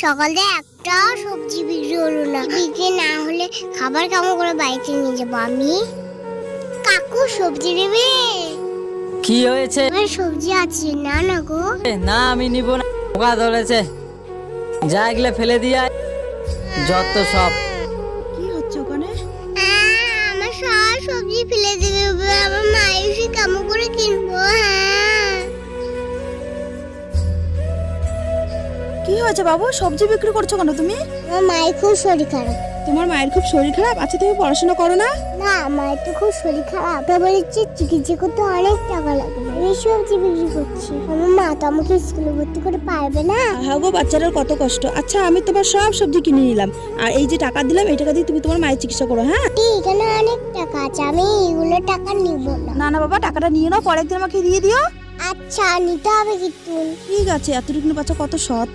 সকালে একটা সবজি বিক্রি হলো না। বিক্রি না হলে খাবার কেমন করে বাড়িতে নিয়ে যাবো আমি? কাকু সবজি নেবে? কি হয়েছে? আমার সবজি আছে না না গো। না আমি নিব না, পোকা ধরেছে। যা এগুলো ফেলে দিয়ে আয়। যত সব। কি হচ্ছে ওখানে? আমার সব সবজি ফেলে দেবে। আমার মা এসে কেমন করে কিনবো? কি হয়েছে বাবু, সবজি বিক্রি করছো কেন তুমি? আমার মায়ের খুব শরীর খারাপ। তোমার মায়ের খুব শরীর খারাপ? আচ্ছা তুমি পড়াশোনা করো না? না, মায়ের তো খুব শরীর খারাপ। তারপরে চিকিৎসা করতে অনেক টাকা লাগবে। এই সবজি বিক্রি করছি। আমার মা তো আমাকে স্কুলে ভর্তি করে পারবে না। হ্যাঁ গো, বাচ্চাটার কত কষ্ট। আচ্ছা আমি তোমার সব সবজি কিনে নিলাম, আর এই যে টাকা দিলাম এই টাকা দিয়ে তুমি তোমার মায়ের চিকিৎসা করো। হ্যাঁ এখানে অনেক টাকা আছে, আমি এগুলো টাকা নিব না। না না বাবা, টাকাটা নিয়ে নাও, পরের দিন আমাকে দিয়ে দিও। আচ্ছা, নিতে হবে কিন্তু। ঠিক আছে, এতটুকু বাচ্চা কত সৎ।